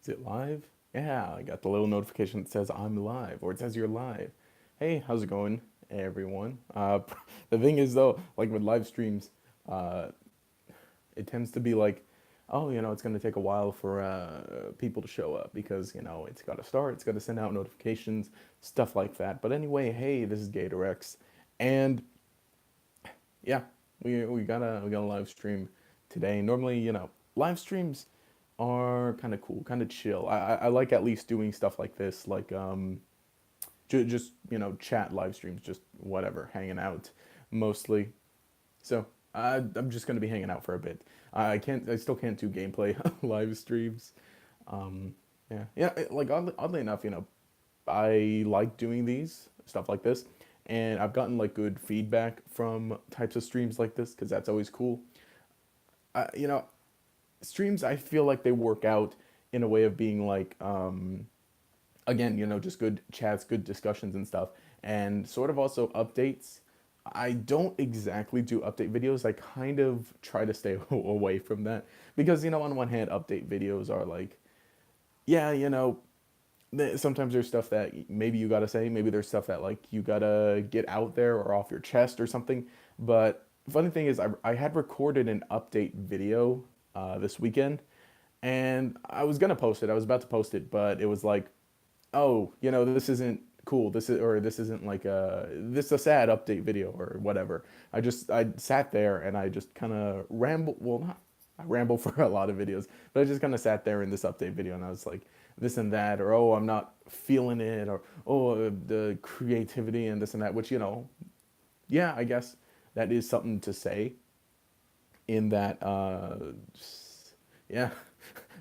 Is it live? Yeah, I got the little notification that says I'm live, or it says you're live. Hey, how's it going, everyone? The thing is, though, like with live streams, uh, it tends to be like, oh, it's going to take a while for people to show up because, it's got to start, it's got to send out notifications, stuff like that. But anyway, hey, this is GatorX, and yeah, we got a live stream today. Normally, live streams are kind of cool, kind of chill. I like at least doing stuff like this, like just chat live streams, just whatever, hanging out mostly. So I'm just gonna be hanging out for a bit. I still can't do gameplay live streams. Yeah, yeah. Like oddly enough, I like doing these stuff like this, and I've gotten like good feedback from types of streams like this because that's always cool. Uh, you know, Streams I feel like they work out in a way of being like again, just good chats, good discussions and stuff, and sort of also updates. I don't exactly do update videos. I kind of try to stay away from that because on one hand, update videos are like, yeah, sometimes there's stuff that maybe you gotta say, maybe there's stuff that like you gotta get out there or off your chest or something. But funny thing is, I had recorded an update video this weekend, and I was gonna post it. I was about to post it, but it was like, oh, this isn't cool. This isn't like this is a sad update video or whatever. I sat there and I just kind of ramble. Well, not I ramble for a lot of videos, but I just kind of sat there in this update video and I was like this and that, or oh, I'm not feeling it, or oh, the creativity and this and that, which yeah, I guess that is something to say in that yeah.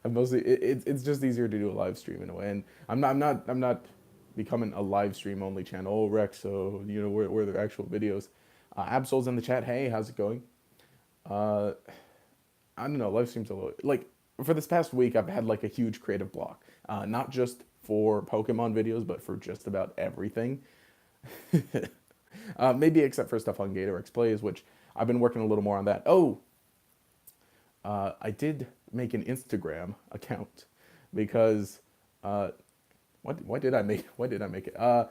I'm mostly it's just easier to do a live stream in a way, and I'm not becoming a live stream only channel. Oh, Rex, so where the actual videos. Absol's in the chat. Hey, how's it going? uh I don't know, live streams a little like for this past week I've had like a huge creative block, not just for Pokemon videos but for just about everything. Maybe except for stuff on Gator X Plays, which I've been working a little more on that. Oh, I did make an Instagram account because uh, why did I make it? I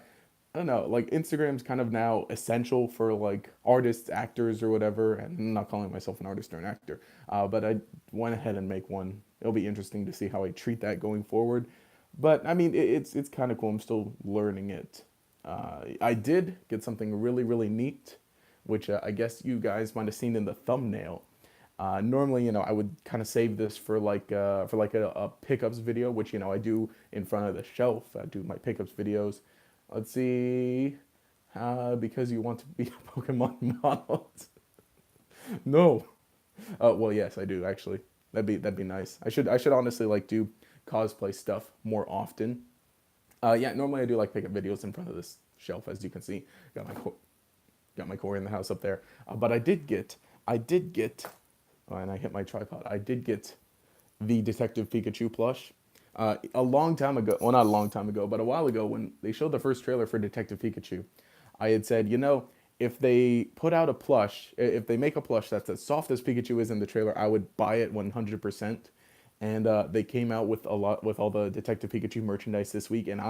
don't know. Like Instagram's kind of now essential for like artists, actors, or whatever. And I'm not calling myself an artist or an actor, but I went ahead and make one. It'll be interesting to see how I treat that going forward. But I mean, it's kind of cool. I'm still learning it. I did get something really neat, which I guess you guys might have seen in the thumbnail. Normally, I would kind of save this for like a pickups video, which I do in front of the shelf. I do my pickups videos. Let's see, because you want to be a Pokemon model. No. Well, yes, I do actually. That'd be nice. I should honestly like do cosplay stuff more often. Yeah, normally I do like pickup videos in front of this shelf, as you can see. Got my got my core in the house up there. But I did get, oh, and I hit my tripod. I did get the Detective Pikachu plush. A long time ago, well, not a long time ago, but a while ago when they showed the first trailer for Detective Pikachu, I had said, if they put out a plush, if they make a plush that's as soft as Pikachu is in the trailer, I would buy it 100%. And they came out with a lot with all the Detective Pikachu merchandise this week, and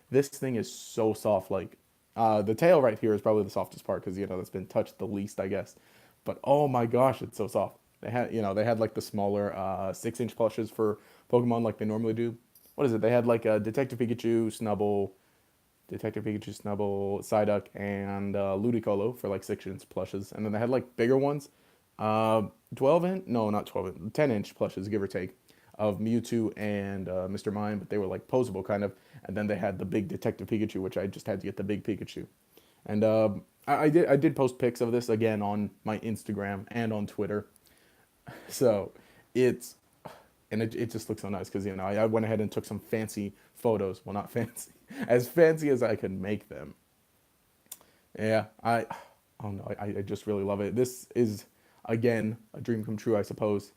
this thing is so soft. Like the tail right here is probably the softest part because that's been touched the least, I guess. But oh my gosh, it's so soft. They had like the smaller 6-inch plushes for Pokemon like they normally do. What is it? They had like a Detective Pikachu, Snubble, Psyduck, and Ludicolo for like 6-inch plushes, and then they had like bigger ones, 12 inch, no, not 12 inch, 10-inch plushes, give or take, of Mewtwo and Mr. Mime, but they were like posable kind of, and then they had the big Detective Pikachu, which I just had to get the big Pikachu, and I did post pics of this again on my Instagram and on Twitter, so it's and it just looks so nice because I went ahead and took some fancy photos. Well, not fancy, as fancy as I could make them. Yeah, I don't know. I just really love it. This is again a dream come true, I suppose.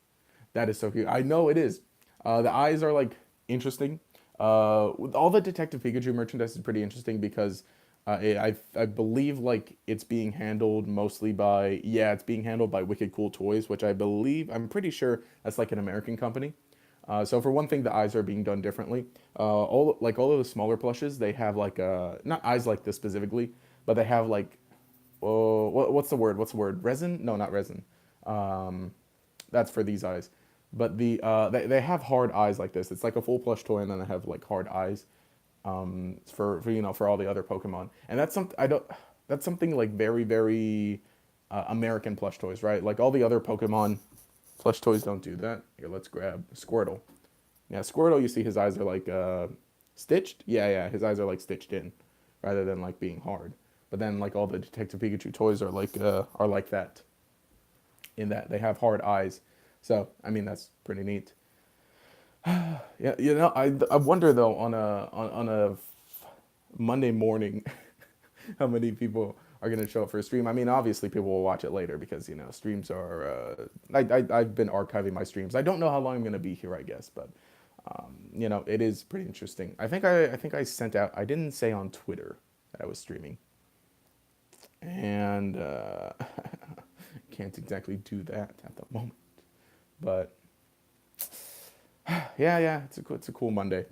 That is so cute. I know it is. The eyes are like interesting. With all the Detective Pikachu merchandise is pretty interesting because I believe like it's being handled mostly by, yeah, it's being handled by Wicked Cool Toys, which I'm pretty sure that's like an American company. So for one thing, the eyes are being done differently. All of the smaller plushes, they have like not eyes like this specifically, but they have like, oh, what's the word? What's the word? Resin? No, not resin. Um, that's for these eyes. But they have hard eyes like this. It's like a full plush toy, and then they have like hard eyes for for all the other Pokemon. And that's something I don't. That's something like very American plush toys, right? Like all the other Pokemon plush toys don't do that. Here, let's grab Squirtle. Yeah, Squirtle. You see his eyes are like stitched. Yeah, his eyes are like stitched in, rather than like being hard. But then like all the Detective Pikachu toys are like that. In that they have hard eyes. So I mean that's pretty neat. Yeah, I wonder though on a Monday morning how many people are going to show up for a stream. I mean, obviously people will watch it later because streams are. I've been archiving my streams. I don't know how long I'm going to be here, I guess, but it is pretty interesting. I think I sent out. I didn't say on Twitter that I was streaming, and can't exactly do that at the moment. But yeah, it's a cool Monday.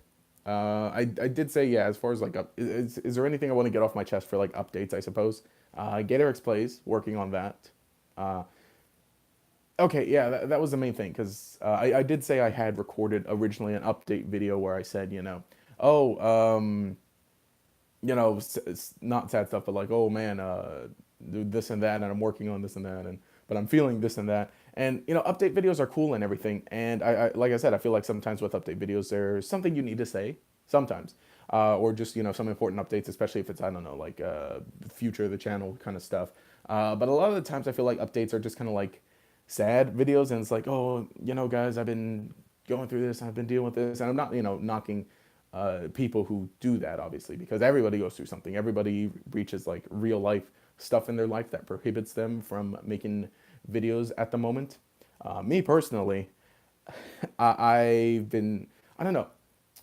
I did say yeah. As far as like is there anything I want to get off my chest for like updates? I suppose. Gatorix plays working on that. Uh, okay, yeah, that was the main thing because I did say I had recorded originally an update video where I said oh not sad stuff, but like oh man, this and that, and I'm working on this and that, and but I'm feeling this and that. And update videos are cool and everything. And I like I said, I feel like sometimes with update videos, there's something you need to say sometimes, or just some important updates, especially if it's I don't know like future of the channel kind of stuff. But a lot of the times, I feel like updates are just kind of like sad videos, and it's like oh guys, I've been going through this, I've been dealing with this, and I'm not knocking people who do that obviously because everybody goes through something. Everybody reaches like real life stuff in their life that prohibits them from making videos at the moment. Me personally, I've been I don't know.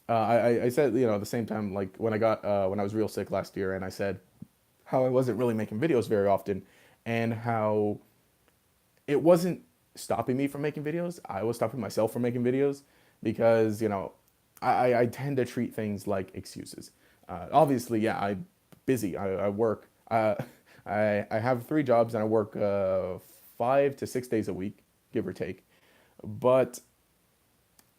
I said at the same time like when I was real sick last year, and I said how I wasn't really making videos very often, and how it wasn't stopping me from making videos. I was stopping myself from making videos because I tend to treat things like excuses. Obviously, yeah, I'm busy. I work. I have three jobs, and I work 5 to 6 days a week, give or take. But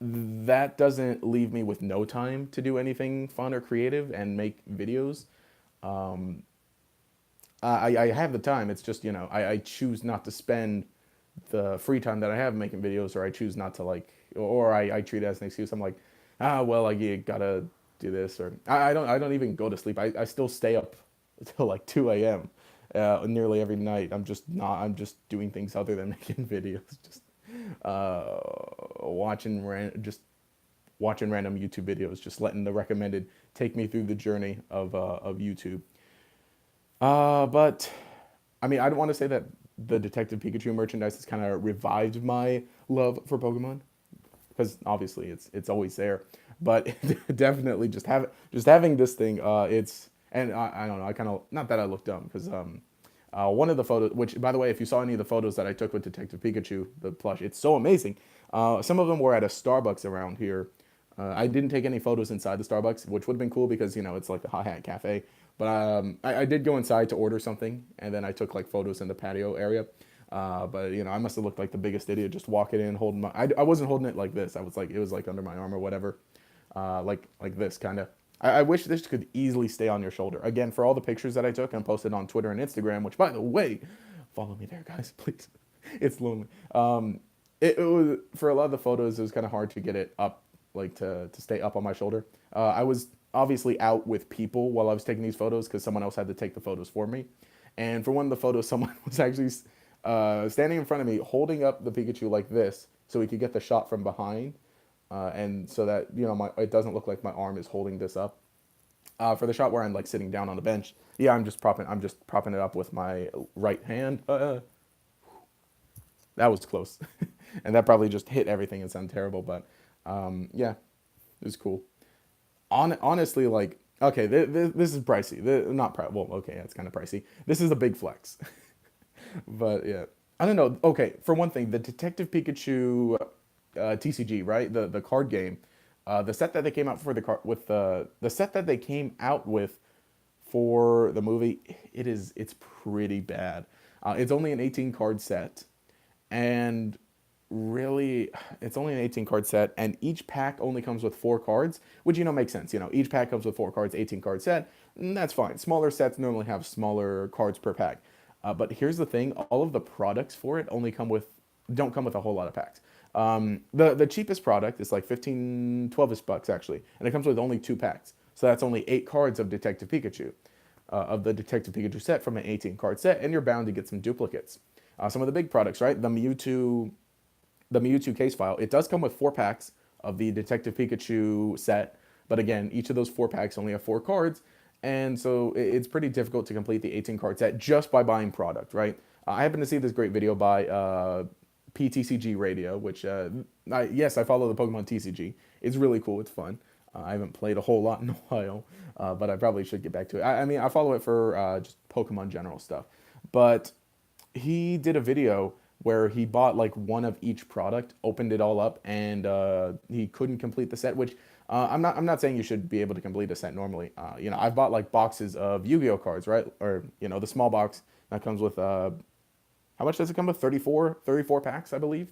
that doesn't leave me with no time to do anything fun or creative and make videos. Um, I have the time. It's just I choose not to spend the free time that I have making videos, or I choose not to or I treat it as an excuse. I'm like, well, like you gotta do this, or I don't even go to sleep. I still stay up until like 2 a.m. Nearly every night. I'm just doing things other than making videos, just uh, just watching random YouTube videos, just letting the recommended take me through the journey of YouTube. But I mean, I don't want to say that the Detective Pikachu merchandise has kind of revived my love for Pokemon because obviously it's always there, but definitely just having this thing, it's and I don't know, I kind of not that I look dumb because one of the photos, which by the way, if you saw any of the photos that I took with Detective Pikachu, the plush, it's so amazing. Some of them were at a Starbucks around here. I didn't take any photos inside the Starbucks, which would have been cool because it's like the Hot Hat Cafe. But I did go inside to order something, and then I took like photos in the patio area. But I must have looked like the biggest idiot just walking in holding my. I wasn't holding it like this. I was like it was like under my arm or whatever, like this kind of. I wish this could easily stay on your shoulder. Again, for all the pictures that I took and posted on Twitter and Instagram, which by the way, follow me there, guys, please. It's lonely. It was for a lot of the photos. It was kind of hard to get it up, like to stay up on my shoulder. I was obviously out with people while I was taking these photos because someone else had to take the photos for me. And for one of the photos, someone was actually standing in front of me, holding up the Pikachu like this, so he could get the shot from behind, and so that it doesn't look like my arm is holding this up. For the shot where I'm like sitting down on the bench, yeah, I'm just propping it up with my right hand. That was close, and that probably just hit everything and sounded terrible. But yeah, it was cool. Honestly, like okay, this is pricey. Not well, okay, it's kind of pricey. This is a big flex, but yeah, I don't know. Okay, for one thing, the Detective Pikachu. TCG, right? The card game. The set that they came out for the card with the set that they came out with for the movie, it's pretty bad. It's only an 18 card set, and really, it's only an 18 card set, and each pack only comes with 4 cards, which makes sense. Each pack comes with 4 cards, 18 card set, and that's fine. Smaller sets normally have smaller cards per pack. But here's the thing: all of the products for it only come with don't come with a whole lot of packs. The cheapest product is like 15, 12ish bucks actually, and it comes with only 2 packs. So that's only 8 cards of Detective Pikachu, of the Detective Pikachu set from an 18 card set, and you're bound to get some duplicates. Some of the big products, right? The Mewtwo case file. It does come with 4 packs of the Detective Pikachu set, but again, each of those 4 packs only have 4 cards, and so it's pretty difficult to complete the 18 card set just by buying product, right? I happen to see this great video by PTCG Radio, which yes, I follow the Pokemon TCG. It's really cool. It's fun. I haven't played a whole lot in a while, but I probably should get back to it. I mean, I follow it for just Pokemon general stuff, but he did a video where he bought like one of each product, opened it all up, and he couldn't complete the set. Which I'm not saying you should be able to complete a set normally. I've bought like boxes of Yu-Gi-Oh cards, right? Or the small box that comes with how much does it come with? 34 packs, I believe.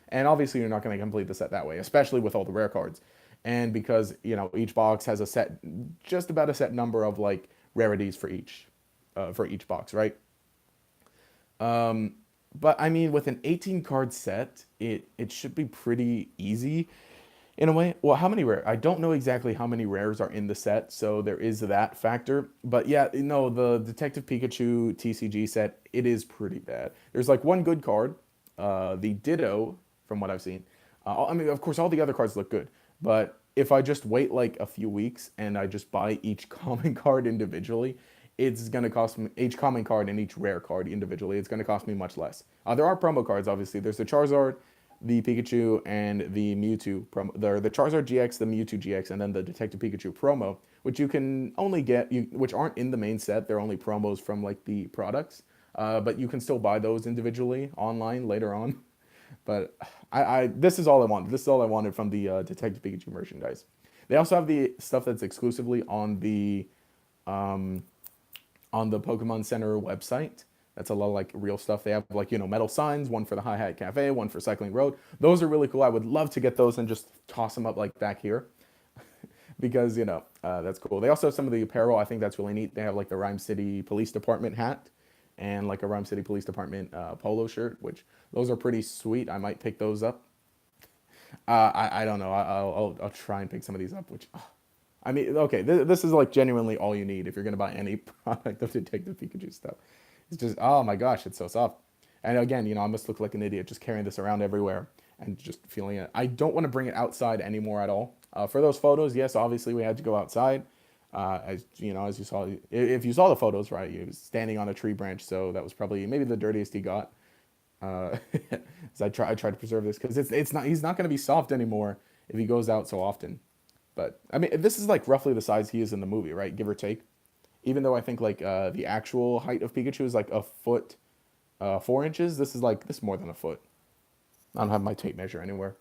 And obviously, you're not going to complete the set that way, especially with all the rare cards. And because each box has a set, just about a set number of like rarities for each box, right? But I mean, with an 18 card set, it should be pretty easy in a way. Well, how many rare? I don't know exactly how many rares are in the set, so there is that factor. But yeah, the Detective Pikachu TCG set, it is pretty bad. There's like one good card, the Ditto, from what I've seen. I mean, of course, all the other cards look good, but if I just wait like a few weeks and I just buy each common card individually, it's going to cost me each common card and each rare card individually. It's going to cost me much less. There are promo cards, obviously. There's the Charizard, the Pikachu, and the Mewtwo promo. The Charizard GX, the Mewtwo GX, and then the Detective Pikachu promo, which you can only get, which aren't in the main set. They're only promos from like the products, but you can still buy those individually online later on. But this is all I wanted. This is all I wanted from the Detective Pikachu merchandise. They also have the stuff that's exclusively um, on the Pokemon Center website. That's a lot of like real stuff. They have like metal signs, one for the Hi Hat Cafe, one for Cycling Road. Those are really cool. I would love to get those and just toss them up like back here because that's cool. They also have some of the apparel. I think that's really neat. They have like the Rhyme City Police Department hat and like a Rhyme City Police Department polo shirt, which those are pretty sweet. I might pick those up. I don't know. I'll try and pick some of these up. Which I mean, okay, this is like genuinely all you need if you're gonna buy any product of Detective Pikachu stuff. It's just, oh my gosh, it's so soft. And again, I must look like an idiot just carrying this around everywhere and just feeling it. I don't want to bring it outside anymore at all. For those photos, yes, obviously we had to go outside. As you saw, if you saw the photos, right, he was standing on a tree branch, so that was probably maybe the dirtiest he got. So I try to preserve this because he's not going to be soft anymore if he goes out so often. But I mean, this is like roughly the size he is in the movie, right, give or take. Even though I think like the actual height of Pikachu is like a foot, 4 inches. This is more than a foot. I don't have my tape measure anywhere,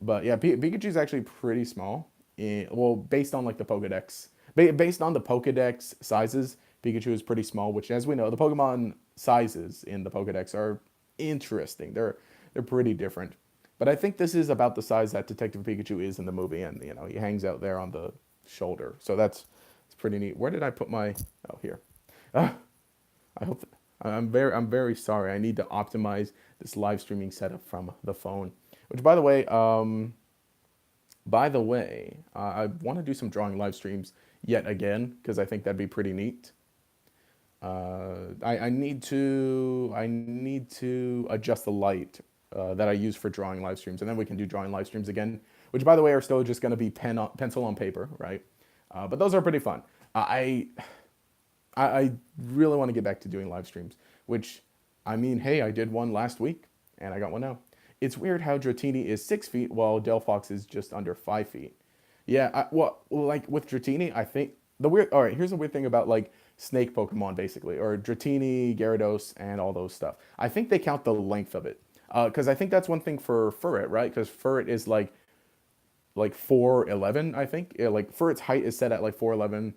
but yeah, Pikachu is actually pretty small. Well, based on like the Pokedex, based on the Pokedex sizes, Pikachu is pretty small. Which, as we know, the Pokemon sizes in the Pokedex are interesting. They're pretty different. But I think this is about the size that Detective Pikachu is in the movie, and he hangs out there on the shoulder. So that's it's pretty neat. Where did I put my? Oh, here. Ah, I hope. I'm very sorry. I need to optimize this live streaming setup from the phone. Which, I want to do some drawing live streams yet again because I think that'd be pretty neat. I need to adjust the light that I use for drawing live streams, and then we can do drawing live streams again. Which, by the way, are still just going to be pencil on paper, right? But those are pretty fun. I really want to get back to doing live streams, which, I mean, hey, I did one last week, and I got one now. It's weird how Dratini is 6 feet while Delphox is just under 5 feet. Yeah, well, like with Dratini, I think all right, here's the weird thing about like snake Pokemon, basically, or Dratini, Gyarados, and all those stuff. I think they count the length of it. Because I think that's one thing for Furret, right? Because Furret is like 4'11", I think. Yeah, like Furret's height is set at like 4'11",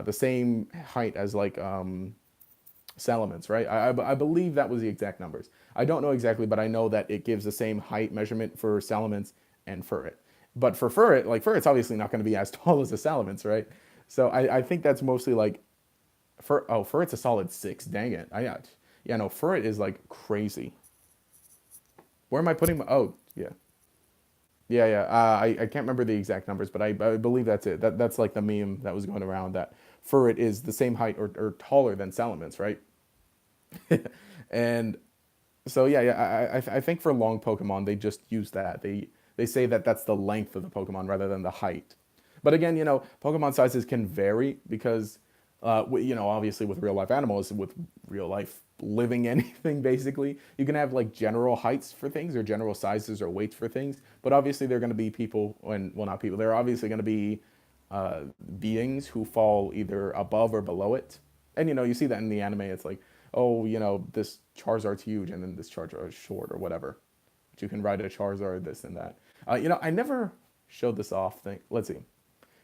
the same height as like Salamence, right? I believe that was the exact numbers. I don't know exactly, but I know that it gives the same height measurement for Salamence and Furret. But for Furret, like Furret's obviously not going to be as tall as a Salamence, right? So I think that's mostly like Furret's a solid 6. Dang it. Yeah, no, Furret is like crazy. Where am I putting my? Oh, yeah. Yeah, yeah. I can't remember the exact numbers, but I believe that's it. That's like the meme that was going around that Furret is the same height or taller than Salamence, right? And so yeah, yeah. I think for long Pokemon they just use that. They say that that's the length of the Pokemon rather than the height. But again, Pokemon sizes can vary because, obviously with real life animals, with real life living anything, basically, you can have like general heights for things or general sizes or weights for things. But obviously, they're going to be people, and well, not people. They're obviously going to be beings who fall either above or below it. And you see that in the anime. It's like, oh, this Charizard's huge, and then this Charizard is short or whatever. But you can ride a Charizard, this and that. I never showed this off thing. Let's see.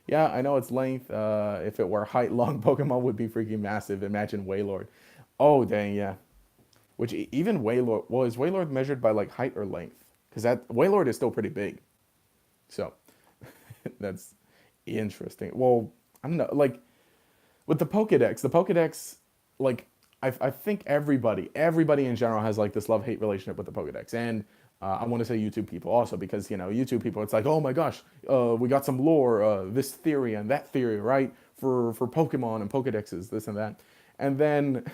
Yeah, I know its length. If it were height, long Pokemon would be freaking massive. Imagine Wailord. Oh, dang, yeah. Which even Wailord, well, is Wailord measured by like height or length? Because that Wailord is still pretty big. So that's interesting. Well, I don't know. Like with the Pokedex, like I think everybody in general has like this love hate relationship with the Pokedex, and I want to say YouTube people also because YouTube people, it's like, oh my gosh, we got some lore, this theory and that theory, right? For Pokemon and Pokedexes, this and that, and then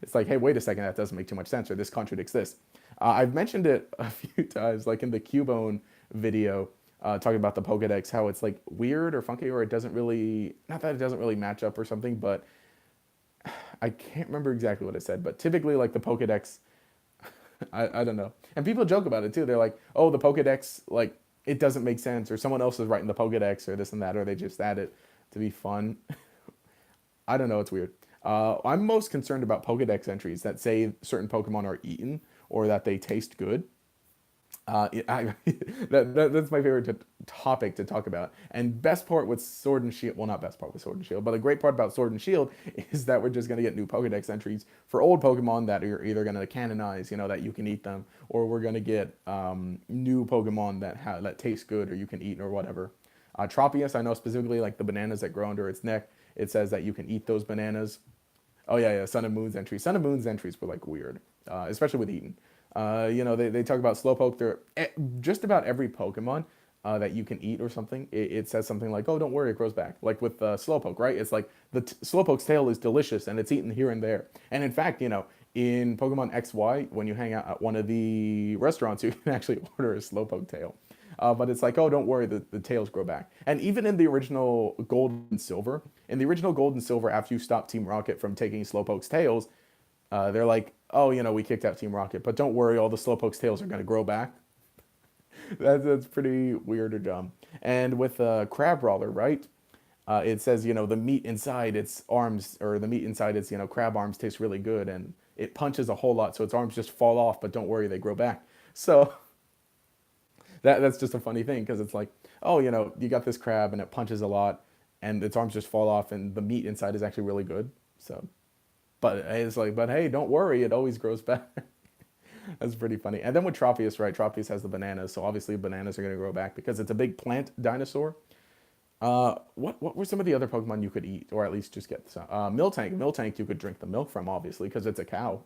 it's like, hey, wait a second, that doesn't make too much sense, or this contradicts this. I've mentioned it a few times, like in the Cubone video, talking about the Pokedex, how it's like weird or funky, or it doesn't really, not that it doesn't really match up or something, but I can't remember exactly what it said. But typically, like the Pokedex, I don't know. And people joke about it too. They're like, oh, the Pokedex, like, it doesn't make sense, or someone else is writing the Pokedex, or this and that, or they just add it to be fun. I don't know. It's weird. I'm most concerned about Pokedex entries that say certain Pokemon are eaten or that they taste good. That's my favorite topic to talk about. And best part with Sword and Shield, well, not best part with Sword and Shield, but a great part about Sword and Shield is that we're just going to get new Pokedex entries for old Pokemon that are either going to canonize, that you can eat them, or we're going to get new Pokemon that taste good or you can eat or whatever. Tropius, I know specifically like the bananas that grow under its neck. It says that you can eat those bananas. Oh yeah, yeah. Sun and Moon's entries. Sun and Moon's entries were like weird, especially with Eaton. They talk about Slowpoke. Just about every Pokemon that you can eat or something. It says something like, "Oh, don't worry, it grows back." Like with Slowpoke, right? It's like the Slowpoke's tail is delicious and it's eaten here and there. And in fact, in Pokemon XY, when you hang out at one of the restaurants, you can actually order a Slowpoke tail. But it's like, oh, don't worry, the tails grow back. And even in the original Gold and Silver, after you stop Team Rocket from taking Slowpoke's tails, they're like, oh, we kicked out Team Rocket, but don't worry, all the Slowpoke's tails are going to grow back. That's pretty weird or dumb. And with Crab Brawler, right? It says, the meat inside its arms, or the meat inside its, crab arms tastes really good, and it punches a whole lot, so its arms just fall off, but don't worry, they grow back. So that's just a funny thing because it's like, oh, you got this crab and it punches a lot, and its arms just fall off, and the meat inside is actually really good. So, but it's like, but hey, don't worry, it always grows back. That's pretty funny. And then with Tropius, right? Tropius has the bananas, so obviously bananas are going to grow back because it's a big plant dinosaur. What were some of the other Pokemon you could eat, or at least just get some? Miltank, you could drink the milk from, obviously, because it's a cow.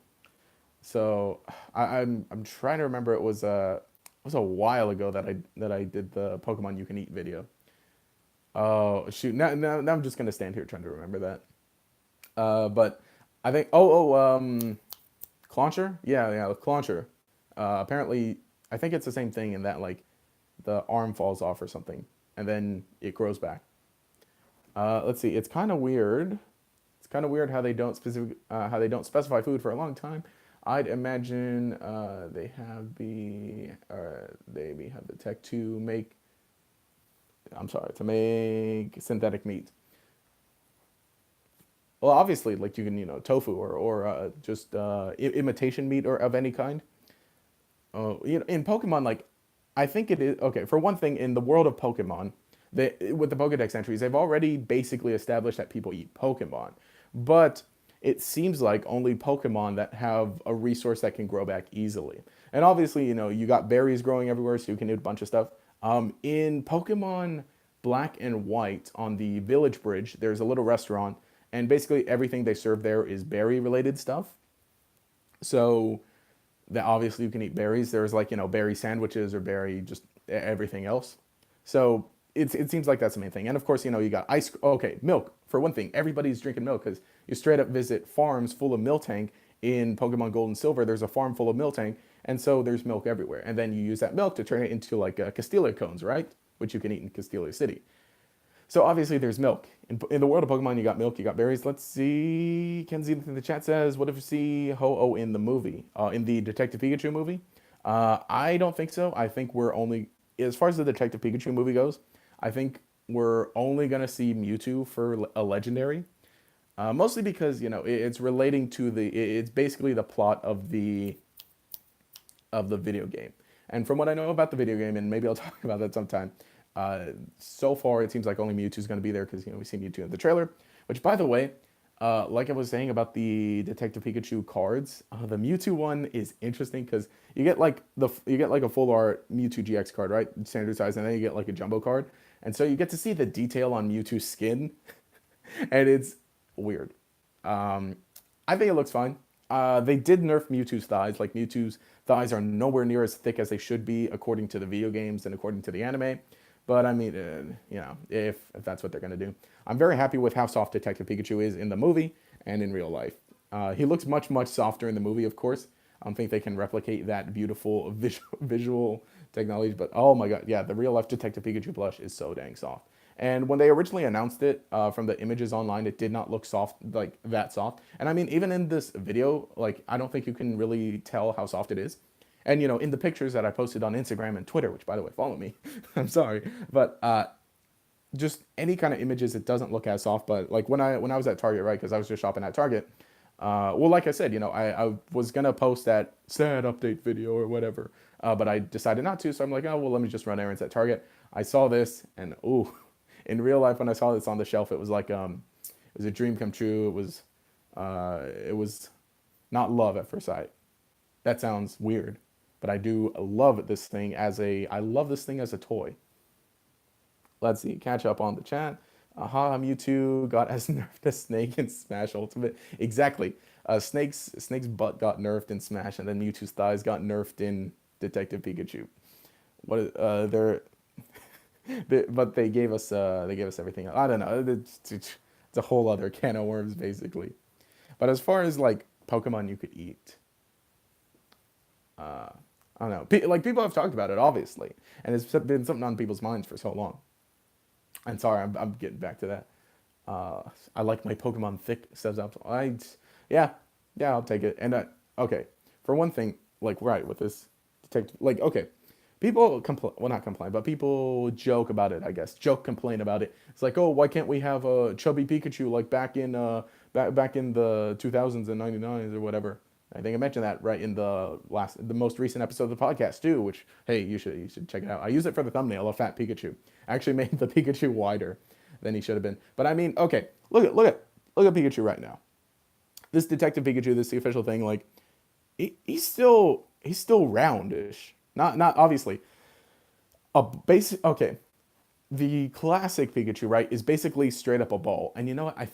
So I'm trying to remember. It was a while ago that I did the Pokemon you can eat video. Oh shoot! Now I'm just gonna stand here trying to remember that. But I think Clauncher? Yeah, Clauncher. Apparently, I think it's the same thing in that like the arm falls off or something, and then it grows back. Let's see. It's kind of weird. It's kind of weird how they don't specify food for a long time. I'd imagine they may have the tech to make. I'm sorry, to make synthetic meat. Well, obviously, like you can, tofu or just imitation meat or of any kind. in Pokemon, like, I think it is okay. For one thing, in the world of Pokemon, with the Pokedex entries, they've already basically established that people eat Pokemon, but it seems like only Pokemon that have a resource that can grow back easily. And obviously, you got berries growing everywhere, so you can do a bunch of stuff. In Pokemon Black and White, on the Village Bridge, there's a little restaurant, and basically everything they serve there is berry related stuff. So that obviously you can eat berries. There's like, berry sandwiches or berry just everything else. So it seems like that's the main thing. And of course, you got ice. Okay, milk for one thing. Everybody's drinking milk because you straight up visit farms full of Miltank in Pokemon Gold and Silver. There's a farm full of Miltank, and so there's milk everywhere. And then you use that milk to turn it into like Castilla cones, right? Which you can eat in Castilla City. So obviously there's milk. In the world of Pokemon, you got milk, you got berries. Let's see. Kenzie in the chat says, what if you see Ho-Oh in the movie? In the Detective Pikachu movie? I don't think so. I think we're only, as far as the Detective Pikachu movie goes, I think we're only going to see Mewtwo for a legendary. Mostly because, it's relating to it's basically the plot of the video game. And from what I know about the video game, and maybe I'll talk about that sometime, so far it seems like only Mewtwo's going to be there because we see Mewtwo in the trailer. Which, by the way, like I was saying about the Detective Pikachu cards, the Mewtwo one is interesting because you get like a full art Mewtwo GX card, right, standard size, and then you get like a jumbo card, and so you get to see the detail on Mewtwo's skin, and it's weird. Um, I think it looks fine. They did nerf Mewtwo's thighs. Like Mewtwo's thighs are nowhere near as thick as they should be, according to the video games and according to the anime. But I mean, if that's what they're gonna do, I'm very happy with how soft Detective Pikachu is in the movie and in real life. He looks much softer in the movie, of course. I don't think they can replicate that beautiful visual technology, but oh my god, yeah, the real life Detective Pikachu plush is so dang soft. And when they originally announced it, from the images online, it did not look soft, like that soft. And I mean, even in this video, like I don't think you can really tell how soft it is. And in the pictures that I posted on Instagram and Twitter, which by the way, follow me. I'm sorry, but just any kind of images, it doesn't look as soft. But like when I was at Target, right? Because I was just shopping at Target. Well, like I said, I was gonna post that sad update video or whatever, but I decided not to. So I'm like, oh well, let me just run errands at Target. I saw this, and ooh, in real life when I saw this on the shelf, it was like it was a dream come true. It was not love at first sight. That sounds weird, but I love this thing as a toy. Let's see, catch up on the chat. Aha, Mewtwo got as nerfed as Snake in Smash Ultimate. Exactly. Snake's butt got nerfed in Smash, and then Mewtwo's thighs got nerfed in Detective Pikachu. What is, but they gave us everything. I don't know. It's a whole other can of worms, basically. But as far as like Pokemon you could eat, uh, I don't know. Like people have talked about it, obviously, and it's been something on people's minds for so long. And sorry, I'm getting back to that. Uh, I like my Pokemon thick, says up. Yeah, yeah, I'll take it. And okay, for one thing, like right with this detective, like okay, people complain, well not complain, but people joke about it. I guess complain about it. It's like, oh, why can't we have a chubby Pikachu like back in the 2000s and 99s or whatever. I think I mentioned that right in the most recent episode of the podcast too. Which hey, you should check it out. I use it for the thumbnail, a fat Pikachu. I actually made the Pikachu wider than he should have been. But I mean, okay, look at Pikachu right now. This Detective Pikachu, this is the official thing. Like he's still roundish. Not obviously a basic. Okay, the classic Pikachu, right, is basically straight up a ball. And you know what? I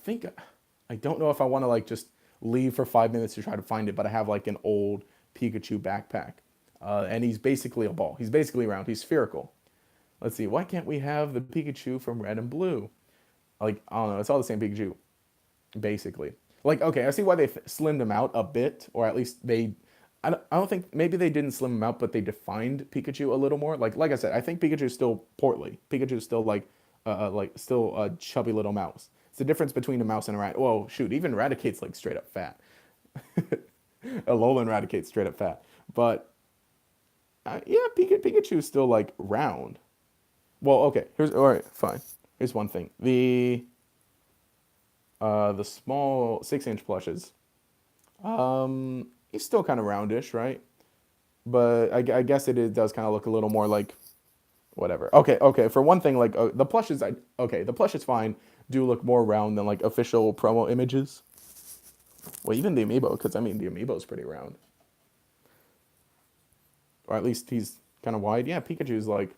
don't know if I want to like just leave for 5 minutes to try to find it, but I have like an old Pikachu backpack, and he's basically a ball. He's basically round. He's spherical. Let's see. Why can't we have the Pikachu from Red and Blue? Like I don't know. It's all the same Pikachu, basically. Like okay, I see why they slimmed him out a bit, or at least they. I don't think maybe they didn't slim him out, but they defined Pikachu a little more. Like I said, I think Pikachu's still portly. Pikachu's still like still a chubby little mouse. It's the difference between a mouse and a rat. Whoa, shoot, even Raticate's like straight up fat. Alolan Raticate's straight up fat. But yeah, Pikachu's still like round. Well, okay. Here's all right. Fine. Here's one thing. The small 6-inch plushes. He's still kind of roundish, right? but I guess does kind of look a little more like whatever. Okay, okay. For one thing, like the plushes, okay, the plushes fine do look more round than like official promo images. Well, even the amiibo, because I mean the amiibo's pretty round, or at least he's kind of wide. Yeah, Pikachu's like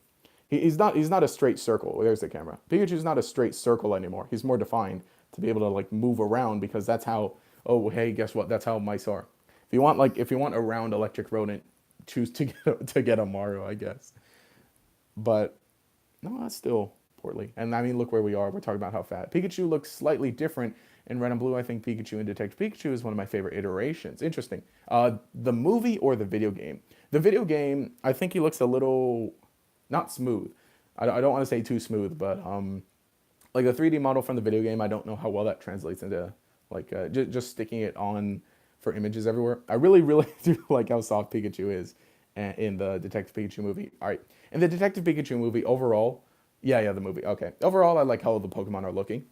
he's not a straight circle. There's the camera. Pikachu's not a straight circle anymore. He's more defined to be able to like move around because that's how. Oh, hey, guess what? That's how mice are. If you want a round electric rodent, choose to get a Mario, I guess. But no, that's still poorly. And I mean, look where we are. We're talking about how fat. Pikachu looks slightly different in Red and Blue. I think Pikachu and Detective Pikachu is one of my favorite iterations. Interesting. The movie or the video game? The video game, I think he looks a little not smooth. I don't want to say too smooth, but like the 3D model from the video game, I don't know how well that translates into like just sticking it on for images everywhere. I really, really do like how soft Pikachu is in the Detective Pikachu movie. All right, in the Detective Pikachu movie overall, yeah, the movie. Okay, overall, I like how the Pokemon are looking.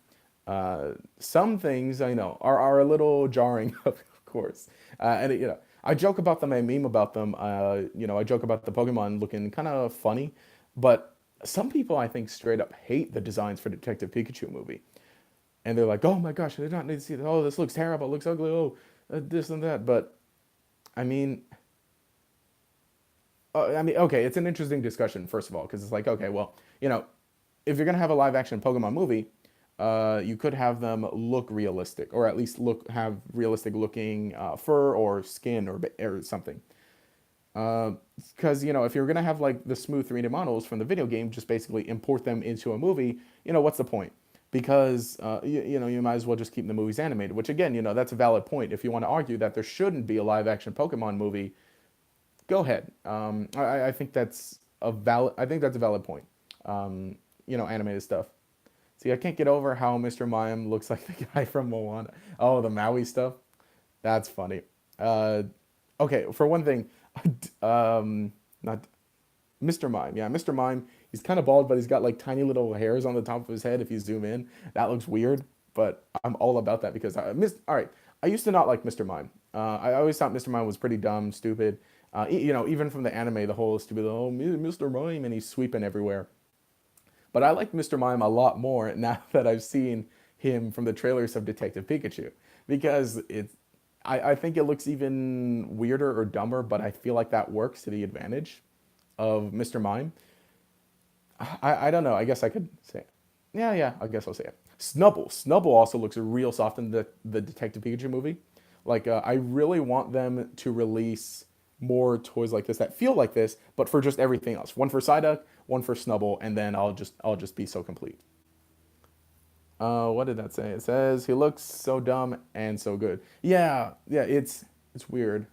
Some things I know are a little jarring, of course, and I joke about them, I meme about them. I joke about the Pokemon looking kind of funny, but some people I think straight up hate the designs for Detective Pikachu movie, and they're like, "Oh my gosh, I did not need to see that. Oh, this looks terrible. It looks ugly. Oh, this and that." But I mean, okay, it's an interesting discussion first of all because it's like, okay, well, if you're gonna have a live action Pokemon movie, you could have them look realistic, or at least have realistic looking fur or skin or something. Because if you're gonna have like the smooth 3D models from the video game, just basically import them into a movie. What's the point? Because you might as well just keep the movies animated. Which again, that's a valid point. If you want to argue that there shouldn't be a live action Pokemon movie, go ahead. I think that's a valid. I think that's a valid point. Animated stuff. See, I can't get over how Mr. Mime looks like the guy from Moana. Oh, the Maui stuff. That's funny. Uh, okay, for one thing, not Mr. Mime. Yeah, Mr. Mime. He's kind of bald, but he's got like tiny little hairs on the top of his head. If you zoom in, that looks weird. But I'm all about that because All right, I used to not like Mr. Mime. I always thought Mr. Mime was pretty dumb, stupid. Even from the anime, the whole stupid, oh, Mr. Mime, and he's sweeping everywhere. But I like Mr. Mime a lot more now that I've seen him from the trailers of Detective Pikachu because I think it looks even weirder or dumber, but I feel like that works to the advantage of Mr. Mime. I don't know. I guess I could say it. Yeah, I guess I'll say it. Snubble. Snubble also looks real soft in the Detective Pikachu movie. Like, I really want them to release more toys like this that feel like this, but for just everything else. One for Psyduck, one for Snubble, and then I'll just be so complete. What did that say? It says he looks so dumb and so good. Yeah, it's weird.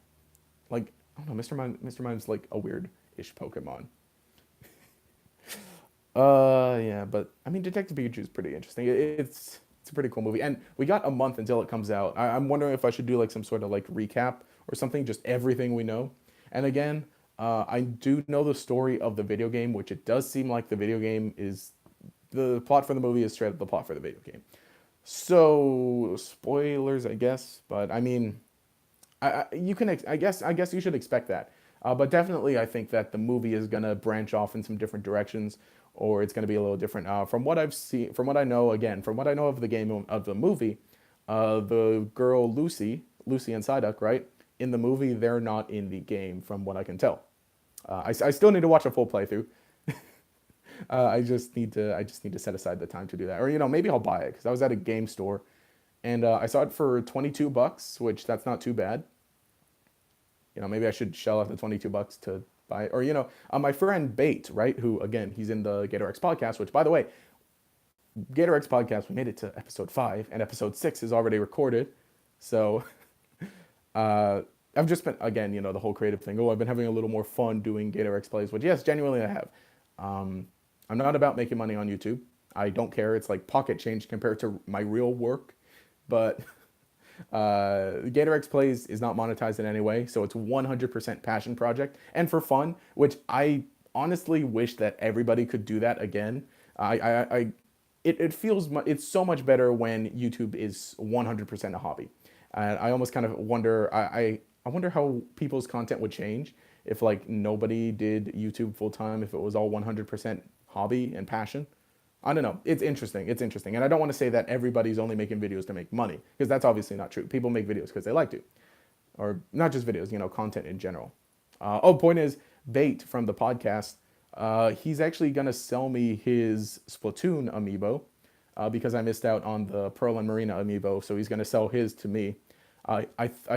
Like I don't know, Mr. Mime's like a weird-ish Pokemon. Yeah, but I mean, Detective Pikachu is pretty interesting. It's a pretty cool movie, and we got a month until it comes out. I'm wondering if I should do like some sort of like recap or something, just everything we know. And again, I do know the story of the video game, which it does seem like the video game is the plot for the movie is straight up the plot for the video game. So spoilers, I guess, but I mean, you can I guess you should expect that. But definitely, I think that the movie is gonna branch off in some different directions, or it's gonna be a little different. From what I've seen, from what I know, again, from what I know of the game of the movie, the girl Lucy and Psyduck, right? In the movie, they're not in the game, from what I can tell. I still need to watch a full playthrough. I just need to set aside the time to do that, or maybe I'll buy it because I was at a game store and I saw it for $22, which that's not too bad. Maybe I should shell out the $22 to buy it. Or, my friend Bait, right? Who, again, he's in the Gator X podcast, which, by the way, Gator X podcast, we made it to episode 5, and episode 6 is already recorded. So, uh, I've just been, again, the whole creative thing. Oh, I've been having a little more fun doing Gator X plays, which, yes, genuinely I have. Um, I'm not about making money on YouTube. I don't care. It's like pocket change compared to my real work. But Gator X Plays is not monetized in any way, so it's 100% passion project and for fun, which I honestly wish that everybody could do that again. It feels it's so much better when YouTube is 100% a hobby. And I almost kind of wonder I wonder how people's content would change if like nobody did YouTube full time, if it was all 100% hobby and passion. I don't know. It's interesting. It's interesting. And I don't want to say that everybody's only making videos to make money, because that's obviously not true. People make videos because they like to, or not just videos, content in general. Point is, Bait from the podcast, he's actually going to sell me his Splatoon amiibo because I missed out on the Pearl and Marina amiibo. So he's going to sell his to me. I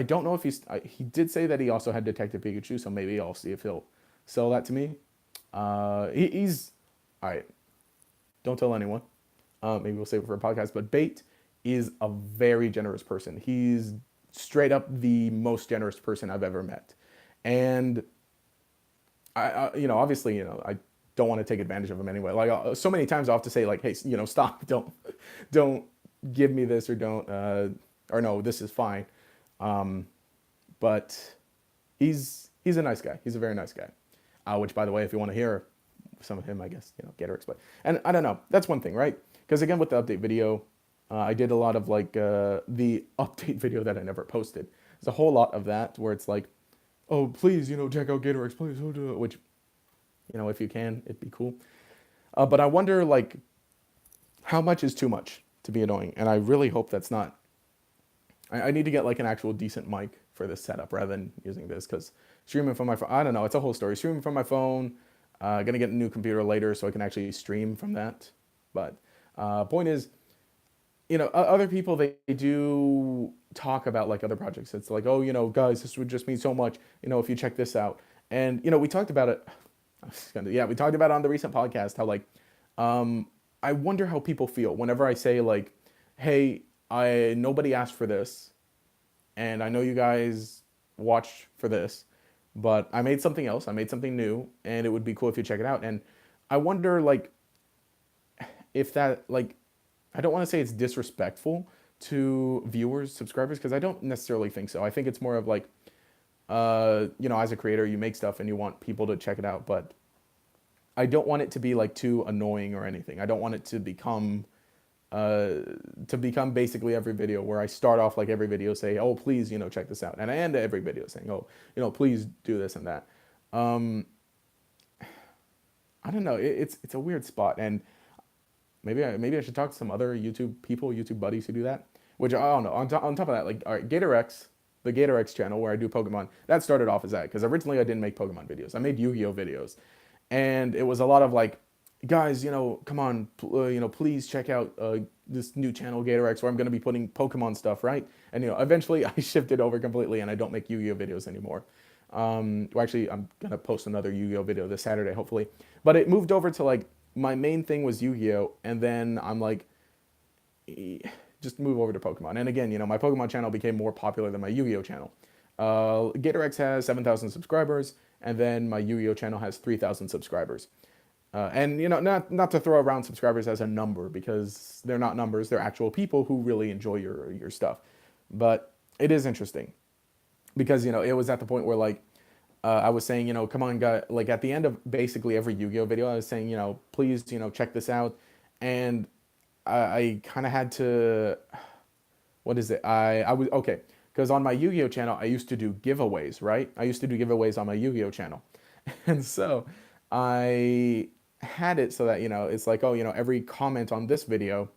don't know if he did say that he also had Detective Pikachu, so maybe I'll see if he'll sell that to me. He's all right. Don't tell anyone. Maybe we'll save it for a podcast. But Bait is a very generous person. He's straight up the most generous person I've ever met, and obviously, I don't want to take advantage of him anyway. Like so many times, I have to say like, hey, stop, don't give me this, or don't, or no, this is fine. But he's a nice guy. He's a very nice guy. Which, by the way, if you want to hear some of him, I guess, Gator explain. And I don't know. That's one thing, right? Because again, with the update video, I did a lot of like the update video that I never posted. There's a whole lot of that where it's like, oh, please, check out Gator X, please, which, if you can, it'd be cool. But I wonder, like, how much is too much to be annoying? And I really hope that's not. I need to get like an actual decent mic for this setup rather than using this, because streaming from my phone, I don't know, it's a whole story. Streaming from my phone, gonna get a new computer later so I can actually stream from that. But point is, other people, they do talk about like other projects. It's like, oh, guys, this would just mean so much, if you check this out. And, we talked about it. We talked about it on the recent podcast, how like, I wonder how people feel whenever I say like, hey, nobody asked for this, and I know you guys watched for this, but I made something else. I made something new, and it would be cool if you check it out. And I wonder, like, if that, like, I don't want to say it's disrespectful to viewers, subscribers, because I don't necessarily think so. I think it's more of like, as a creator, you make stuff and you want people to check it out, but I don't want it to be like too annoying or anything. I don't want it to become basically every video where I start off like every video say, oh, please, check this out. And I end every video saying, oh, please do this and that. I don't know. It's a weird spot. And maybe I should talk to some other YouTube people, YouTube buddies who do that, which I don't know. On top of that, like, all right, Gator X, the Gator X channel where I do Pokemon, that started off as that, because originally I didn't make Pokemon videos. I made Yu-Gi-Oh videos. And it was a lot of like, guys, come on, please check out this new channel, Gator X, where I'm going to be putting Pokemon stuff, right? And, eventually I shifted over completely and I don't make Yu-Gi-Oh videos anymore. Well, actually, I'm going to post another Yu-Gi-Oh video this Saturday, hopefully. But it moved over to like, my main thing was Yu-Gi-Oh, and then I'm like, just move over to Pokemon. And again, my Pokemon channel became more popular than my Yu-Gi-Oh channel. Gator X has 7,000 subscribers, and then my Yu-Gi-Oh channel has 3,000 subscribers. And not to throw around subscribers as a number, because they're not numbers, they're actual people who really enjoy your stuff. But it is interesting, because it was at the point where like I was saying, come on, guys, like at the end of basically every Yu-Gi-Oh video, I was saying, please, check this out. And I kind of had to, what is it? I was, okay, because on my Yu-Gi-Oh channel, I used to do giveaways, right? I used to do giveaways on my Yu-Gi-Oh channel. And so I had it so that, it's like, oh, every comment on this video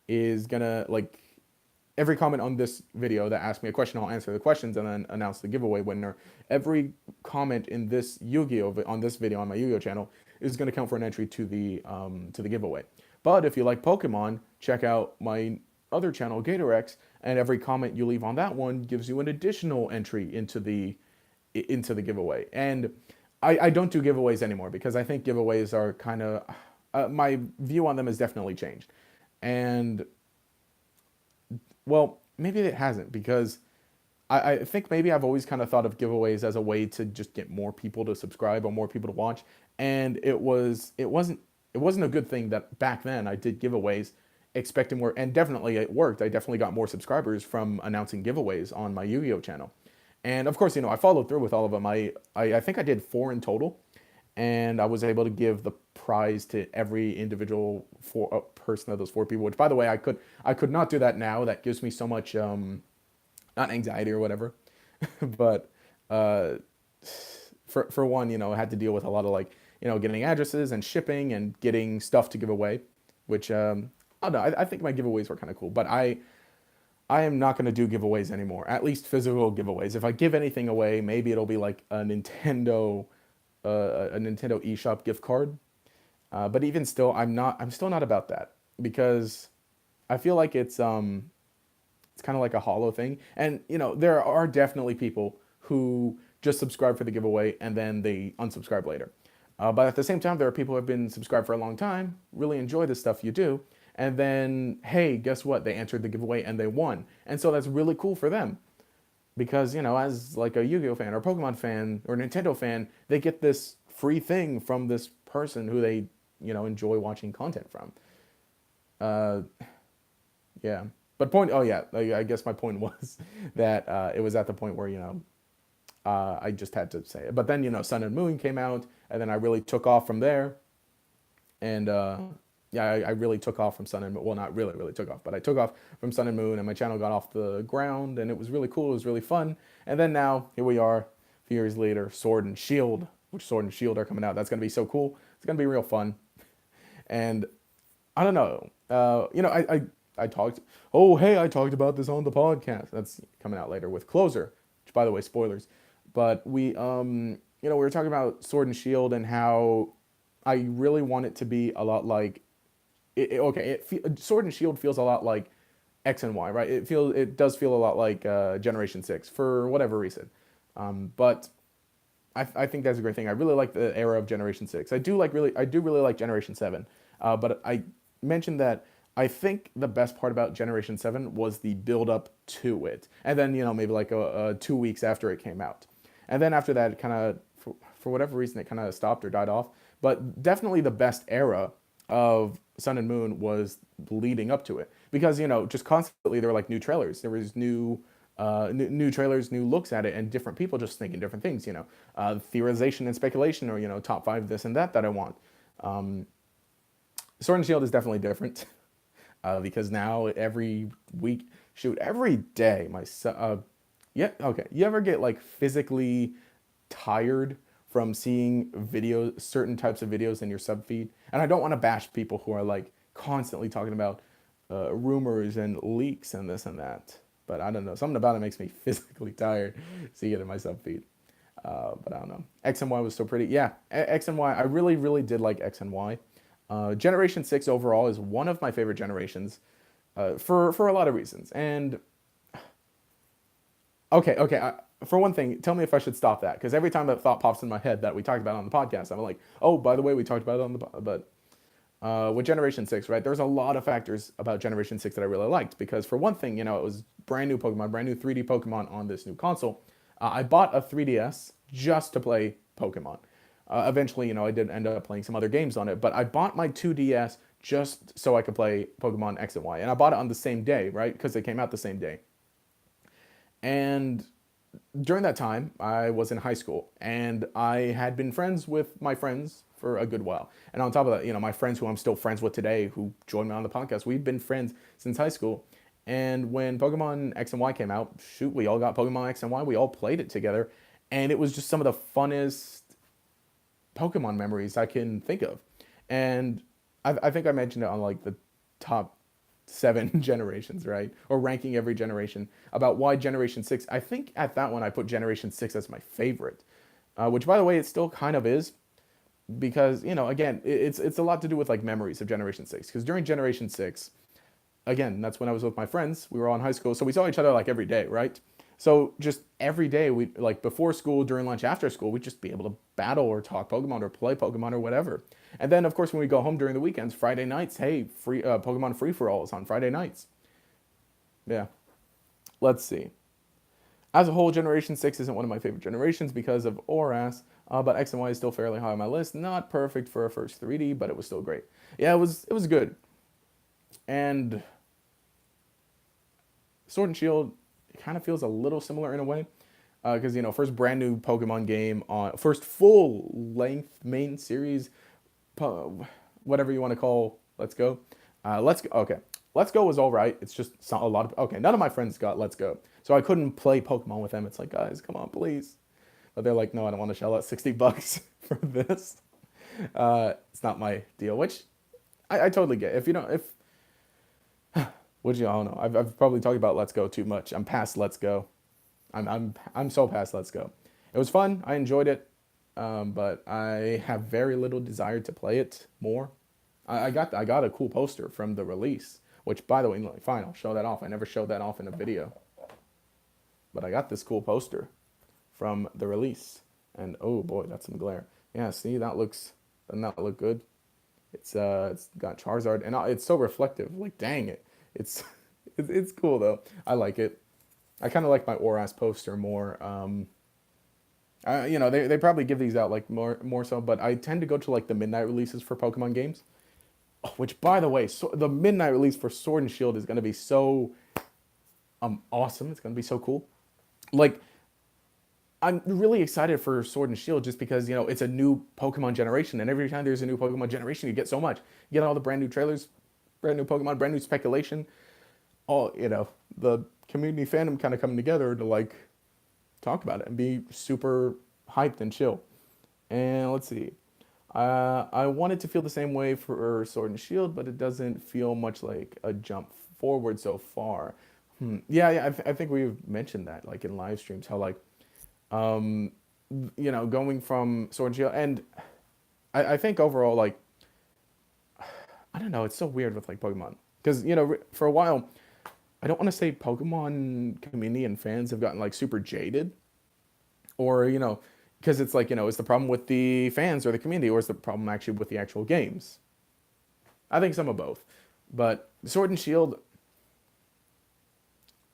is gonna, like, every comment on this video that asks me a question, I'll answer the questions and then announce the giveaway winner. Every comment in this Yu-Gi-Oh on this video on my Yu-Gi-Oh channel is going to count for an entry to the giveaway. But if you like Pokemon, check out my other channel, Gator X, and every comment you leave on that one gives you an additional entry into the giveaway. And I don't do giveaways anymore, because I think giveaways are kind of my view on them has definitely changed. And well, maybe it hasn't, because I think maybe I've always kind of thought of giveaways as a way to just get more people to subscribe or more people to watch. And it wasn't a good thing that back then I did giveaways expecting more, and definitely it worked. I definitely got more subscribers from announcing giveaways on my Yu-Gi-Oh channel. And of course, I followed through with all of them. I think I did 4 in total, and I was able to give the prize to every individual person of those 4 people. Which, by the way, I could not do that now. That gives me so much not anxiety or whatever, but For one, I had to deal with a lot of like getting addresses and shipping and getting stuff to give away, which I don't know. I think my giveaways were kind of cool, but I am not going to do giveaways anymore. At least physical giveaways. If I give anything away, maybe it'll be like a Nintendo eShop gift card. But even still, I'm still not about that because I feel like it's kind of like a hollow thing. And there are definitely people who just subscribe for the giveaway and then they unsubscribe later. But at the same time, there are people who have been subscribed for a long time, really enjoy the stuff you do, and then hey, guess what? They entered the giveaway and they won, and so that's really cool for them because as like a Yu-Gi-Oh fan or Pokemon fan or Nintendo fan, they get this free thing from this person who they enjoy watching content from. Uh, yeah, but oh yeah, I guess my point was that it was at the point where I just had to say it. But then Sun and Moon came out, and then I really took off from there, and yeah, I really took off from Sun and Moon. Well, not really, really took off, but I took off from Sun and Moon, and my channel got off the ground, and it was really cool. It was really fun. And then now here we are, a few years later, Sword and Shield, which Sword and Shield are coming out. That's gonna be so cool. It's gonna be real fun. And I don't know. I talked. Oh, hey, I talked about this on the podcast. That's coming out later with Closer, which by the way, spoilers. But we were talking about Sword and Shield and how I really want it to be a lot like Sword and Shield feels a lot like X and Y, right? It does feel a lot like Generation Six for whatever reason. But I think that's a great thing. I really like the era of Generation Six. I do really like Generation Seven. But I mentioned that I think the best part about Generation Seven was the build up to it, and then maybe like 2 weeks after it came out, and then after that, it kind of for whatever reason it kind of stopped or died off. But definitely the best era of Sun and Moon was leading up to it because just constantly there were like new trailers. There was new trailers, new looks at it, and different people just thinking different things. Theorization and speculation, or top five this and that I want. Um, Sword and Shield is definitely different because now every week, shoot, every day, yeah, okay. You ever get like physically tired from seeing videos, certain types of videos in your sub feed? And I don't want to bash people who are like constantly talking about rumors and leaks and this and that. But I don't know. Something about it makes me physically tired seeing it in my sub feed. But I don't know. X and Y was so pretty. Yeah, X and Y. I really, really did like X and Y. Generation 6 overall is one of my favorite generations for a lot of reasons. And okay. For one thing, tell me if I should stop that because every time that thought pops in my head that we talked about on the podcast, I'm like, oh, by the way, we talked about it on but with Generation 6, right? There's a lot of factors about Generation 6 that I really liked because for one thing, it was brand new Pokemon, brand new 3D Pokemon on this new console. I bought a 3DS just to play Pokemon. Eventually, I did end up playing some other games on it, but I bought my 2DS just so I could play Pokemon X and Y. And I bought it on the same day, right? Because they came out the same day. And during that time, I was in high school and I had been friends with my friends for a good while. And on top of that, my friends who I'm still friends with today who joined me on the podcast, we've been friends since high school. And when Pokemon X and Y came out, shoot, we all got Pokemon X and Y. We all played it together. And it was just some of the funnest Pokemon memories I can think of. And I think I mentioned it on like the top 7 generations, right? Or ranking every generation about why Generation 6. I think at that one I put Generation 6 as my favorite, which by the way, it still kind of is because, again, it's a lot to do with like memories of Generation 6. Because during Generation 6, again, that's when I was with my friends. We were all in high school. So we saw each other like every day, right? So just every day, we like before school, during lunch, after school, we'd just be able to battle or talk Pokemon or play Pokemon or whatever. And then, of course, when we go home during the weekends, Friday nights, hey, free Pokemon free for all is on Friday nights. Yeah. Let's see. As a whole, Generation 6 isn't one of my favorite generations because of ORAS, but X and Y is still fairly high on my list. Not perfect for a first 3D, but it was still great. Yeah, it was good. And Sword and Shield, it kind of feels a little similar in a way because first brand new Pokemon game on first full length main series, whatever you want to call Let's Go. Let's Go. Okay, Let's Go was all right. It's just a lot of okay. None of my friends got Let's Go, so I couldn't play Pokemon with them. It's like, guys, come on, please. but they're like, no, I don't want to shell out $60 for this. It's not my deal, which I totally get. If you don't, if which I don't know, I've probably talked about Let's Go too much. I'm past Let's Go. I'm so past Let's Go. It was fun. I enjoyed it, but I have very little desire to play it more. I got a cool poster from the release, which by the way, like, fine, I'll show that off. I never showed that off in a video, but I got this cool poster from the release, and oh boy, that's some glare. Yeah, see, that looks, doesn't that look good? It's got Charizard, and it's so reflective. Like, dang it, it's it's cool though. I like it. I kind of like my Oras poster more. You know, they probably give these out like more so, but I tend to go to like the midnight releases for Pokemon games. Oh, which, by the way, so the midnight release for Sword and Shield is gonna be so awesome. It's gonna be so cool. Like, I'm really excited for Sword and Shield just because, you know, it's a new Pokemon generation, and every time there's a new Pokemon generation, you get so much. You get all the brand new trailers, brand new Pokemon, brand new speculation, all, you know, the community fandom kind of coming together to like talk about it and be super hyped and chill. And let's see. I wanted to feel the same way for Sword and Shield, but it doesn't feel much like a jump forward so far. Yeah, yeah, I think we've mentioned that like in live streams, how like um, you know, going from Sword and Shield, and I think overall, like, I don't know, it's so weird with like Pokemon, because you know, for a while, I don't want to say Pokemon community and fans have gotten like super jaded, or you know, because it's like, you know, is the problem with the fans or the community, or is the problem actually with the actual games? I think some of both, but Sword and Shield,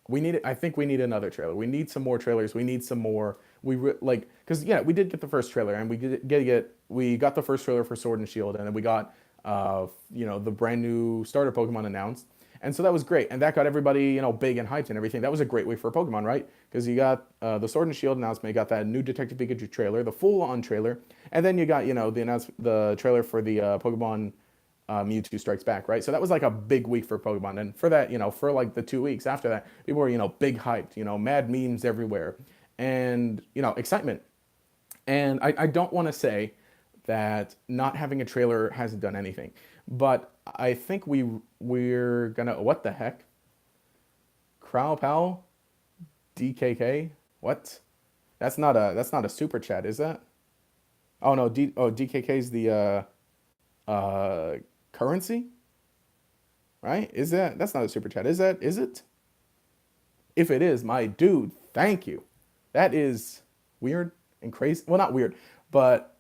we need, I think we need another trailer. We need some more trailers. We need some more. Like, because yeah, we did get the first trailer, and we got the first trailer for Sword and Shield, and then we got you know, the brand new starter Pokemon announced, and so that was great, and that got everybody, you know, big and hyped and everything. That was a great way for Pokemon, right? Because you got the Sword and Shield announcement, you got that new Detective Pikachu trailer, the full on trailer, and then you got, you know, the trailer for the Pokemon Mewtwo Strikes Back, right? So that was like a big week for Pokemon, and for that, you know, for like the 2 weeks after that, people were, you know, big hyped, you know, mad memes everywhere, and you know, excitement. And I don't want to say that not having a trailer hasn't done anything, but I think we're gonna, what the heck? Crow Pal, DKK, what? That's not a super chat, is that? Oh no, DKK is the currency, right? Is that's not a super chat? Is it? If it is, my dude, thank you. That is weird and crazy. Well, not weird, but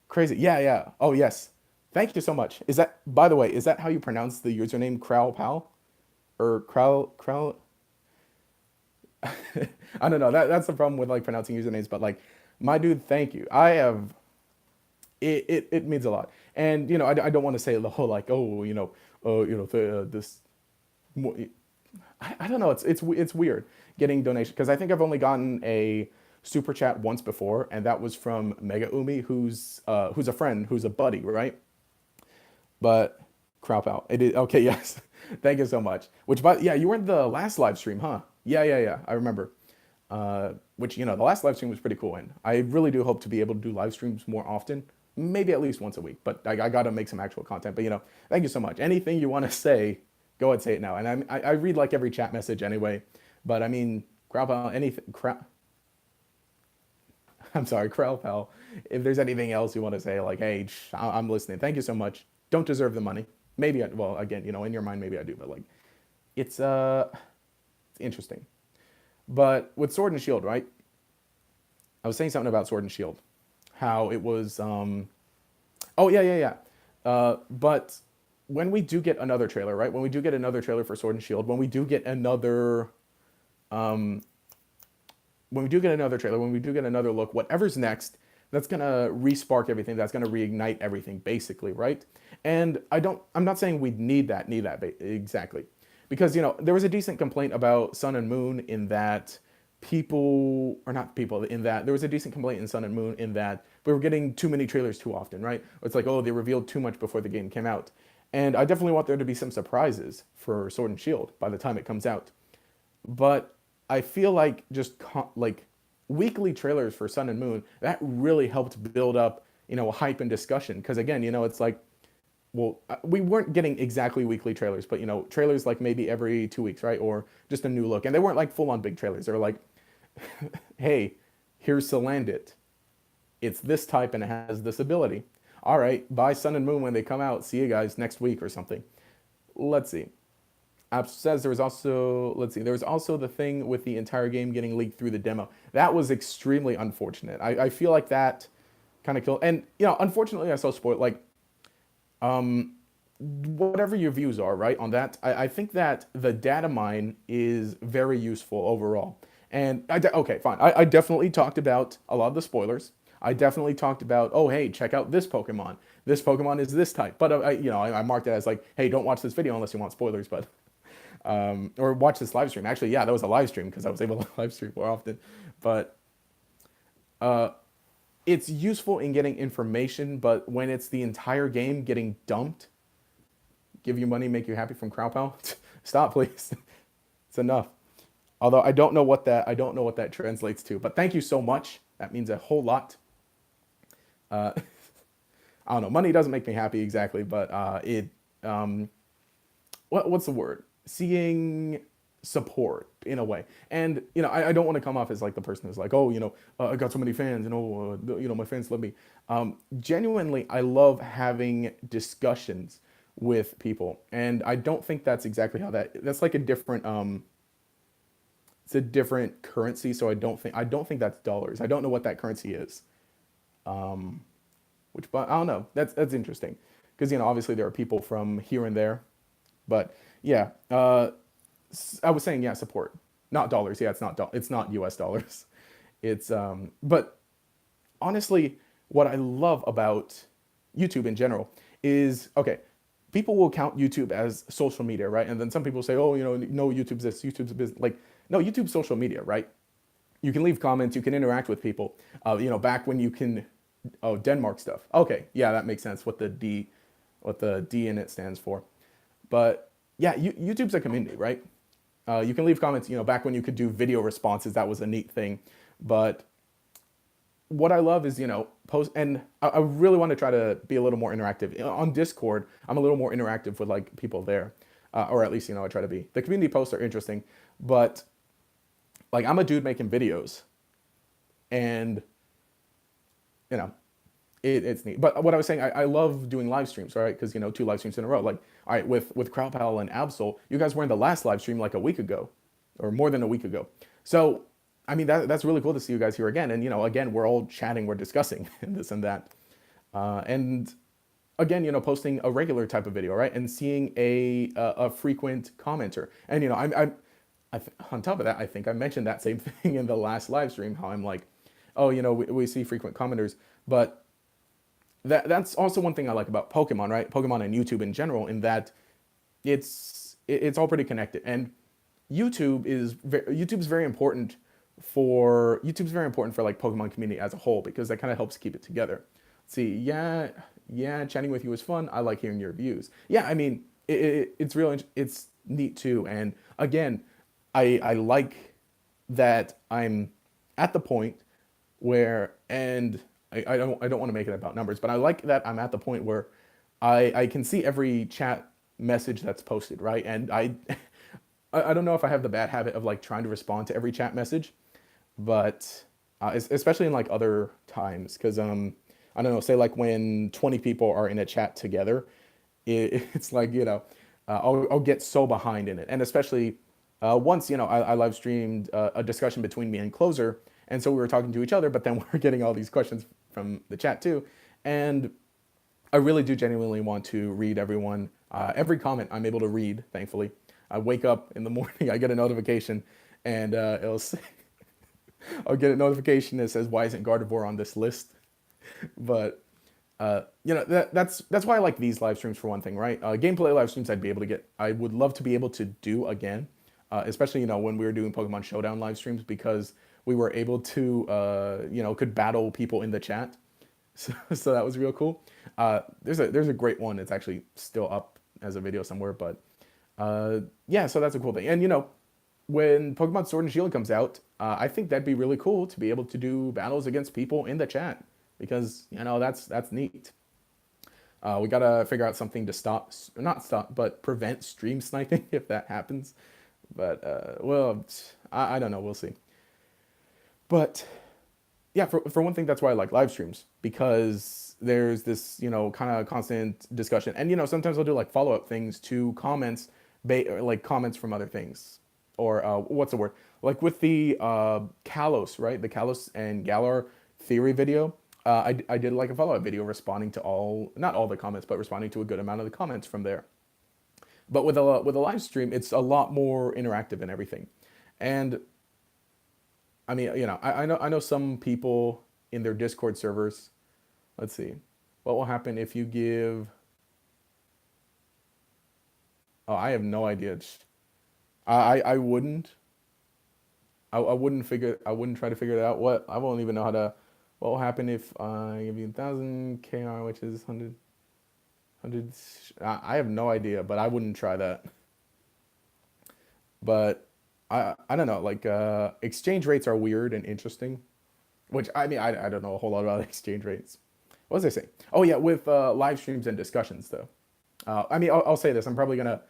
crazy. Yeah, yeah. Oh, yes. Thank you so much. Is that, by the way, is that how you pronounce the username Crow Pal? Or Crow? I don't know. That's the problem with like pronouncing usernames, but like, my dude, thank you. I have, it means a lot. And, you know, I don't want to say the whole like, oh, you know, this, I don't know. It's weird getting donation, because I think I've only gotten a super chat once before, and that was from Mega Umi, who's a friend, who's a buddy, right? But crop out. It is okay. Yes, thank you so much. Which, but yeah, you were in the last live stream, huh? Yeah, yeah, yeah. I remember. Which, you know, the last live stream was pretty cool, and I really do hope to be able to do live streams more often, maybe at least once a week. But I got to make some actual content. But you know, thank you so much. Anything you want to say, go ahead and say it now. And I read like every chat message anyway. But I mean, crop out anything. I'm sorry, Krell pal. If there's anything else you want to say, like, hey, I'm listening. Thank you so much. Don't deserve the money. Maybe well, again, you know, in your mind, maybe I do, but like, it's it's interesting. But with Sword and Shield, right? I was saying something about Sword and Shield, how it was. Oh yeah, yeah, yeah. But when we do get another trailer, right? When we do get another trailer for Sword and Shield, when we do get another um, when we do get another trailer, when we do get another look, whatever's next, that's gonna respark everything. That's gonna reignite everything, basically, right? And I'm not saying we need that exactly, because you know there was a decent complaint about Sun and Moon in that people, or not people, in that there was a decent complaint in Sun and Moon in that we were getting too many trailers too often, right? It's like, oh, they revealed too much before the game came out, and I definitely want there to be some surprises for Sword and Shield by the time it comes out. But I feel like just like weekly trailers for Sun and Moon, that really helped build up, hype and discussion. Because again, it's like, well, we weren't getting exactly weekly trailers, but trailers like maybe every 2 weeks, right? Or just a new look. And they weren't like full on big trailers. They were like, hey, here's Salandit. It's this type and it has this ability. All right, buy Sun and Moon when they come out. See you guys next week or something. Let's see. App says there was also, let's see, there was also the thing with the entire game getting leaked through the demo. That was extremely unfortunate. I feel like that kind of killed. And, unfortunately, I saw spoiled, like, whatever your views are, right, on that, I think that the data mine is very useful overall. And, okay, fine. I definitely talked about a lot of the spoilers. I definitely talked about, oh, hey, check out this Pokemon. This Pokemon is this type. But, I marked it as like, hey, don't watch this video unless you want spoilers. But or watch this live stream. Actually, yeah, that was a live stream because I was able to live stream more often. But uh, it's useful in getting information, but when it's the entire game getting dumped, give you money, make you happy from Crowpow, stop, please. It's enough. Although I don't know what that translates to. But thank you so much. That means a whole lot. Uh, I don't know. Money doesn't make me happy exactly, but it. What's the word? Seeing support in a way. And I don't want to come off as like the person who's like, oh, I got so many fans, my fans love me. Genuinely, I love having discussions with people, and I don't think that's exactly how that's like a different it's a different currency. So I don't think that's dollars. I don't know what that currency is. But I don't know. That's interesting because obviously there are people from here and there, but yeah. I was saying, yeah, support, not dollars. Yeah, it's not US dollars. It's but honestly, what I love about YouTube in general is, okay, people will count YouTube as social media, right? And then some people say, oh, no, YouTube's this, YouTube's business. Like, no, YouTube's social media, right? You can leave comments, you can interact with people. Back when you can, oh, Denmark stuff. Okay, yeah, that makes sense. What the D in it stands for. But yeah, YouTube's a community, right? You can leave comments. Back when you could do video responses, that was a neat thing. But what I love is, post, and I really want to try to be a little more interactive on Discord. I'm a little more interactive with like people there, or at least I try to be. The community posts are interesting, but like I'm a dude making videos, and you know it's neat. But what I was saying, I love doing live streams, right? Because 2 live streams in a row. Like, all right, with Crowpal and Absol, you guys were in the last live stream like a week ago, or more than a week ago. So, I mean, that's really cool to see you guys here again. And again, we're all chatting, we're discussing and this and that, and again, posting a regular type of video, right? And seeing a frequent commenter. And on top of that, I think I mentioned that same thing in the last live stream. How I'm like, oh, we see frequent commenters, but that's also one thing I like about Pokemon, right? Pokemon and YouTube in general, in that it's all pretty connected. And YouTube's very important for like Pokemon community as a whole, because that kind of helps keep it together. See, yeah, chatting with you is fun. I like hearing your views. Yeah, I mean, it's neat too. And again, I like that I'm at the point where, and I don't want to make it about numbers, but I like that I'm at the point where I can see every chat message that's posted, right? And I don't know if I have the bad habit of like trying to respond to every chat message, but especially in like other times, because I don't know, say like when 20 people are in a chat together, it's like I'll get so behind in it, and especially once I live streamed a discussion between me and Closer, and so we were talking to each other, but then we're getting all these questions from the chat too, and I really do genuinely want to read everyone. Every comment I'm able to read, thankfully. I wake up in the morning, I get a notification, and it'll say, I'll get a notification that says, "Why isn't Gardevoir on this list?" But that's why I like these live streams for one thing, right? Gameplay live streams I would love to be able to do again, especially when we were doing Pokemon Showdown live streams, because we were able to could battle people in the chat, so that was real cool. There's a great one. It's actually still up as a video somewhere, but yeah, so that's a cool thing. And when Pokemon Sword and Shield comes out, I think that'd be really cool to be able to do battles against people in the chat because that's neat. We gotta figure out something to stop, not stop, but prevent stream sniping if that happens. But well, I don't know. We'll see. But yeah, for one thing, that's why I like live streams because there's this kind of constant discussion, and sometimes I'll do like follow up things to comments, like comments from other things, or what's the word? Like with the Kalos, right? The Kalos and Galar theory video. I did like a follow up video responding to not all the comments, but responding to a good amount of the comments from there. But with a live stream, it's a lot more interactive and everything. And I mean, I know some people in their Discord servers. Let's see, what will happen if you give? Oh, I have no idea. I wouldn't. I wouldn't try to figure it out. What I won't even know how to. What will happen if I give you 1,000 KR, which is 100. I have no idea, but I wouldn't try that. But I don't know. Like exchange rates are weird and interesting. Which I mean I don't know a whole lot about exchange rates. What was I saying? Oh yeah, with live streams and discussions though. I mean I'll say this. I'm probably gonna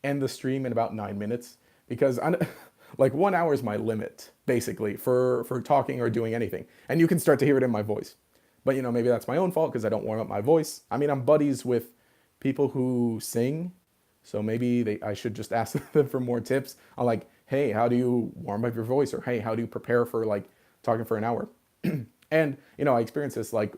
end the stream in about 9 minutes because I like 1 hour is my limit basically for talking or doing anything, and you can start to hear it in my voice. But maybe that's my own fault because I don't warm up my voice. I mean I'm buddies with people who sing, so maybe I should just ask them for more tips on like, hey, how do you warm up your voice, or hey, how do you prepare for like talking for an hour? And I experienced this like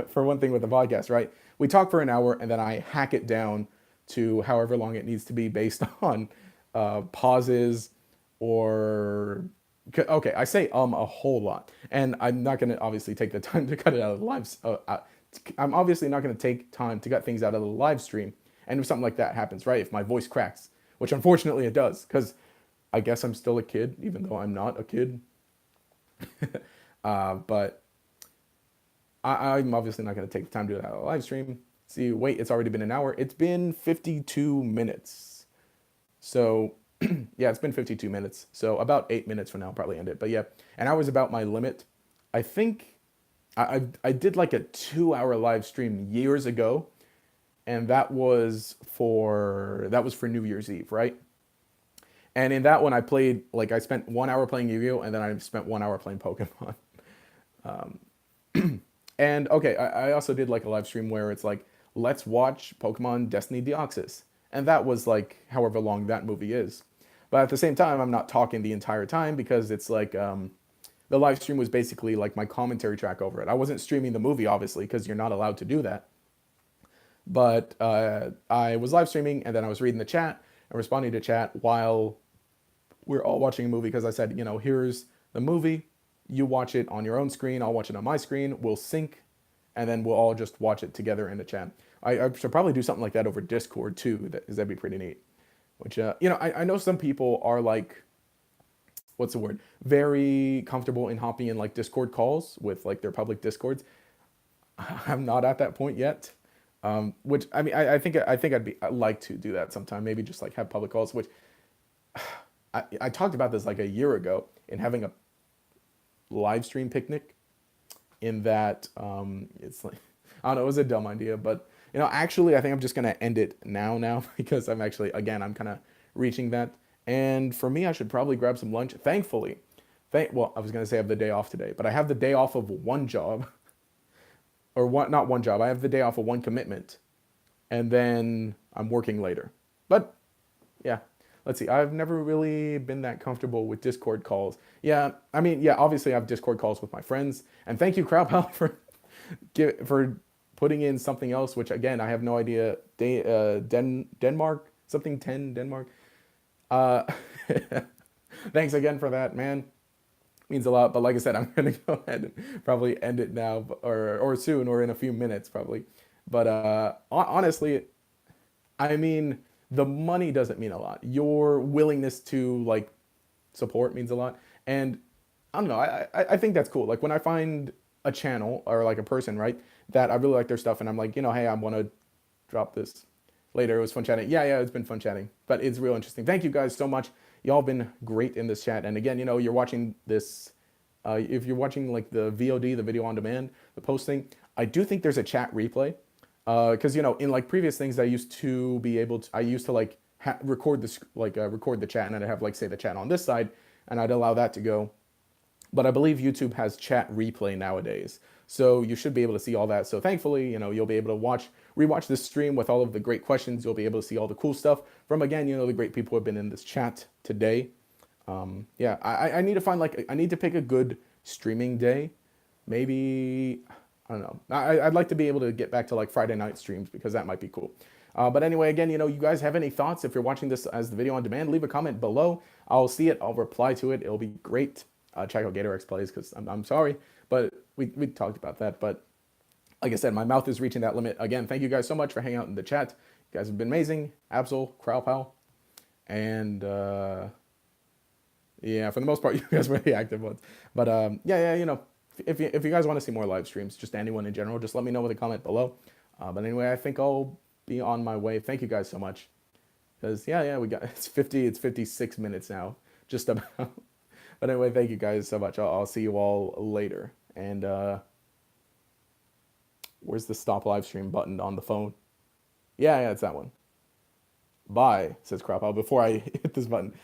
for one thing with the podcast, right? We talk for an hour and then I hack it down to however long it needs to be based on pauses or okay, I say a whole lot, and I'm not gonna obviously take the time to cut it out of the live. I'm obviously not gonna take time to cut things out of the live stream, and if something like that happens, right? If my voice cracks, which unfortunately it does, because I guess I'm still a kid, even though I'm not a kid. But I'm obviously not going to take the time to do that on a live stream. See, wait, it's already been an hour. It's been 52 minutes. So, yeah, it's been 52 minutes. So, about 8 minutes from now, I'll probably end it. But yeah, an hour is about my limit. I think I did like a 2 hour live stream years ago, and that was for New Year's Eve, right? And in that one, I spent 1 hour playing Yu-Gi-Oh, and then I spent 1 hour playing Pokemon. And okay, I also did like a live stream where it's like, let's watch Pokemon Destiny Deoxys. And that was like however long that movie is. But at the same time, I'm not talking the entire time because it's like the live stream was basically like my commentary track over it. I wasn't streaming the movie, obviously, because you're not allowed to do that. But I was live streaming and then I was reading the chat and responding to chat while we're all watching a movie because I said, here's the movie. You watch it on your own screen. I'll watch it on my screen. We'll sync, and then we'll all just watch it together in the chat. I should probably do something like that over Discord too. That'd be pretty neat. Which I know some people are like, what's the word? Very comfortable in hopping in like Discord calls with like their public Discords. I'm not at that point yet. Which I mean, I'd like to do that sometime. Maybe just like have public calls. Which I talked about this like a year ago in having a live stream picnic. In that it's like I don't know, it was a dumb idea, but actually I think I'm just gonna end it now because I'm kind of reaching that. And for me, I should probably grab some lunch. Thankfully, well, I was gonna say I have the day off today, but I have the day off of one job, or one not one job. I have the day off of one commitment, and then I'm working later. But yeah, let's see. I've never really been that comfortable with Discord calls. Yeah, I mean, yeah, obviously I have Discord calls with my friends, and thank you, Crowpal, for putting in something else, which again I have no idea. Denmark something 10 Denmark. Uh, Thanks again for that, man. Means a lot. But like I said, I'm gonna go ahead and probably end it now, or soon, or in a few minutes probably. But honestly, I mean, the money doesn't mean a lot. Your willingness to like support means a lot, and I don't know. I think that's cool. Like when I find a channel or like a person, right, that I really like their stuff, and I'm like, hey, I want to drop this. later. It was fun chatting. Yeah, it's been fun chatting, but it's real interesting. Thank you guys so much. Y'all been great in this chat. And again, you're watching this. If you're watching like the VOD, the video on demand, the posting, I do think there's a chat replay. Because in like previous things, I used to be able to. I used to like record this, like record the chat, and I'd have like say the chat on this side, and I'd allow that to go. But I believe YouTube has chat replay nowadays. So you should be able to see all that. So thankfully, you'll be able to rewatch this stream with all of the great questions. You'll be able to see all the cool stuff from, again, the great people who have been in this chat today. Yeah, I need to find I need to pick a good streaming day. Maybe, I don't know. I'd like to be able to get back to like Friday night streams because that might be cool. But anyway, again, you guys have any thoughts? If you're watching this as the video on demand, leave a comment below. I'll see it. I'll reply to it. It'll be great. Check out GatorX Plays because I'm sorry, but we talked about that. But like I said, my mouth is reaching that limit. Again, thank you guys so much for hanging out in the chat. You guys have been amazing. Absol, Crowpal, and yeah, for the most part, you guys were the active ones. But yeah, if you guys want to see more live streams, just anyone in general, just let me know with a comment below. But anyway, I think I'll be on my way. Thank you guys so much. Because yeah, we got it's 56 minutes now, just about. But anyway, thank you guys so much. I'll see you all later. And where's the stop live stream button on the phone? Yeah, it's that one. Bye, says Crop. Before I hit this button.